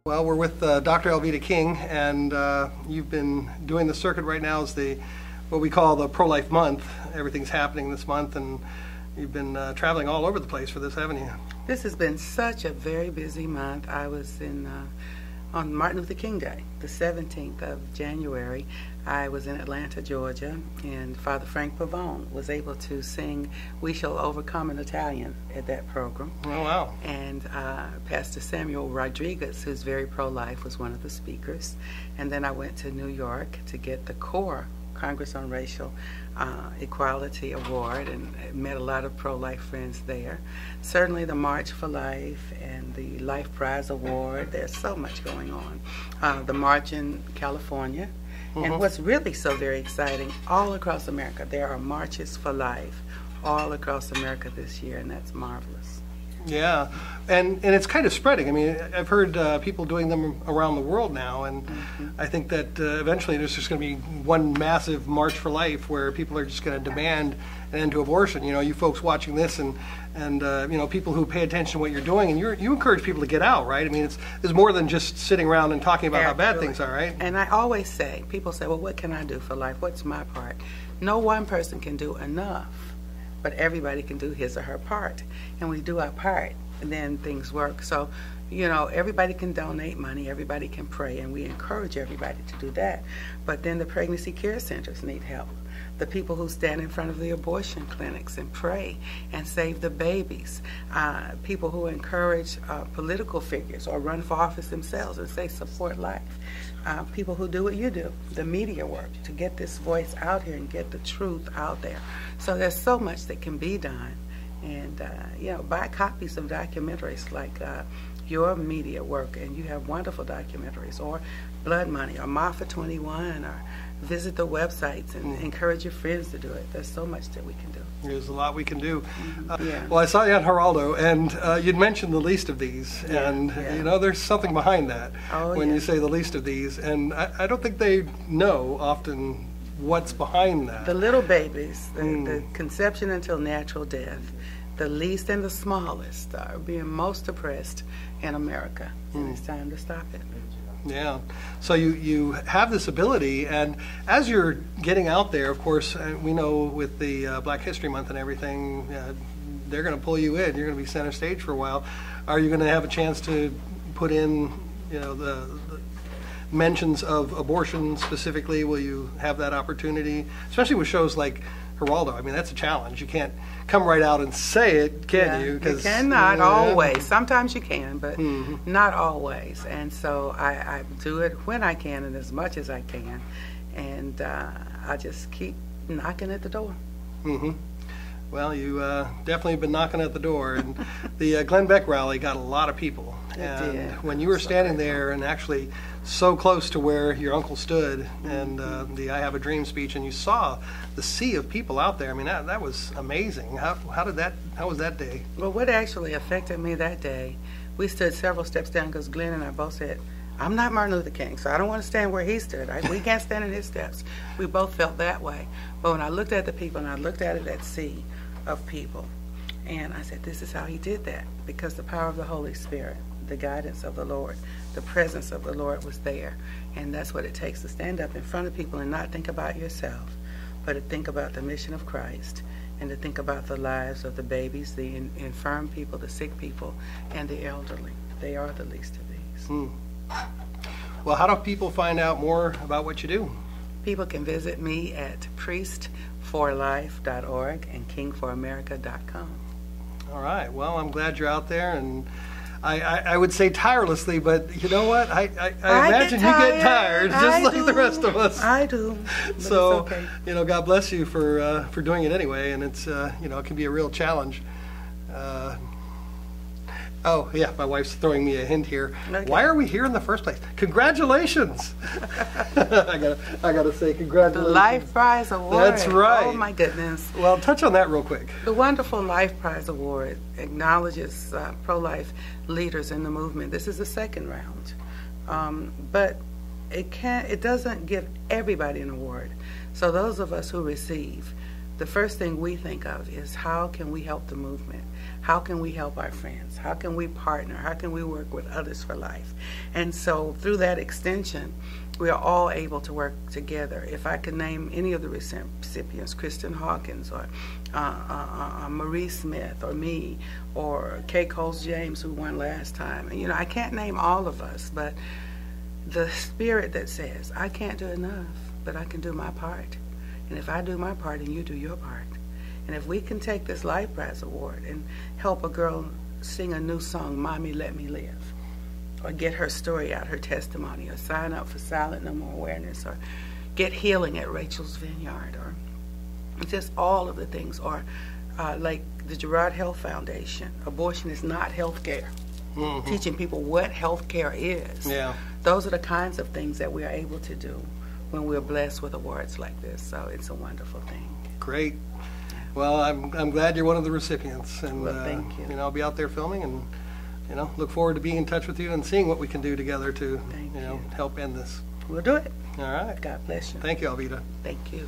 Well, we're with Dr. Alveda King, and you've been doing the circuit right now as what we call the Pro-Life Month. Everything's happening this month, and you've been traveling all over the place for this, haven't you? This has been such a very busy month. I was on Martin Luther King Day, the 17th of January. I was in Atlanta, Georgia, and Father Frank Pavone was able to sing "We Shall Overcome" in Italian at that program. Oh, wow. And Pastor Samuel Rodriguez, who's very pro-life, was one of the speakers. And then I went to New York to get the CORE, Congress on Racial Equality Award, and met a lot of pro-life friends there. Certainly the March for Life and the Life Prize Award. There's so much going on. The March in California. And what's really so very exciting, all across America, there are marches for life all across America this year, and that's marvelous. Yeah, and it's kind of spreading. I mean, I've heard people doing them around the world now, and I think that eventually there's just going to be one massive March for Life where people are just going to demand an end to abortion. You know, you folks watching this, and you know, people who pay attention to what you're doing, and you encourage people to get out, right? I mean, it's more than just sitting around and talking about how bad things are, right? And I always say, people say, well, what can I do for life? What's my part? No one person can do enough, but everybody can do his or her part. And we do our part, and then things work. So, you know, everybody can donate money, everybody can pray, and we encourage everybody to do that. But then the pregnancy care centers need help. The people who stand in front of the abortion clinics and pray and save the babies. People who encourage political figures or run for office themselves and say support life. People who do what you do, the media work, to get this voice out here and get the truth out there. So there's so much that can be done. And, you know, buy copies of documentaries like your media work, and you have wonderful documentaries, or Blood Money, or Marfa 21, or visit the websites and encourage your friends to do it. There's so much that we can do. There's a lot we can do. Yeah. Well, I saw you on Geraldo, and you'd mentioned the least of these, and you know, there's something behind that when you say the least of these, and I don't think they know often what's behind that. The little babies, the conception until natural death, the least and the smallest are being most oppressed in America, and it's time to stop it. Yeah. So you have this ability, and as you're getting out there, of course, we know with the Black History Month and everything, they're going to pull you in. You're going to be center stage for a while. Are you going to have a chance to put in, you know, the mentions of abortion specifically? Will you have that opportunity, especially with shows like Geraldo? I mean, that's a challenge. You can't come right out and say it, can you? You cannot always. Sometimes you can, but not always. And so I do it when I can and as much as I can. And I just keep knocking at the door. Well, you definitely been knocking at the door. And the Glenn Beck rally got a lot of people. And when you were standing there and actually so close to where your uncle stood, and the I Have a Dream speech, and you saw the sea of people out there, I mean, that was amazing. How was that day? Well, what actually affected me that day, we stood several steps down because Glenn and I both said, I'm not Martin Luther King, so I don't want to stand where he stood. We can't stand in his steps. We both felt that way. But when I looked at the people and I looked at it, that sea of people, and I said, this is how he did that, because the power of the Holy Spirit, the guidance of the Lord, the presence of the Lord was there. And that's what it takes to stand up in front of people and not think about yourself, but to think about the mission of Christ, and to think about the lives of the babies, the infirm people, the sick people, and the elderly. They are the least of these. Well, how do people find out more about what you do? People can visit me at priestforlife.org and kingforamerica.com. All right. Well, I'm glad you're out there, and I would say tirelessly, but you know what? I imagine you get tired just like the rest of us. I do. So, it's okay. You know, God bless you for doing it anyway, and it's you know, it can be a real challenge. Oh yeah, my wife's throwing me a hint here. Okay. Why are we here in the first place? Congratulations! I gotta say congratulations. The Life Prize Award. That's right. Oh my goodness. Well, touch on that real quick. The wonderful Life Prize Award acknowledges pro-life leaders in the movement. This is the second round, but it doesn't give everybody an award. So those of us who receive, the first thing we think of is how can we help the movement? How can we help our friends? How can we partner? How can we work with others for life? And so through that extension, we are all able to work together. If I could name any of the recipients, Kristen Hawkins or Marie Smith or me or Kay Coles James, who won last time. And, I can't name all of us, but the spirit that says, I can't do enough, but I can do my part. And if I do my part and you do your part, and if we can take this Life Prize Award and help a girl sing a new song, Mommy Let Me Live, or get her story out, her testimony, or sign up for Silent No More Awareness, or get healing at Rachel's Vineyard, or just all of the things, or like the Gerard Health Foundation, abortion is not health care. Mm-hmm. Teaching people what health care is. Yeah. Those are the kinds of things that we are able to do when we're blessed with awards like this. So it's a wonderful thing. Great. Well, I'm glad you're one of the recipients, and well, thank you. I'll be out there filming, and look forward to being in touch with you and seeing what we can do together to help end this. We'll do it. All right. God bless you. Thank you, Alveda. Thank you.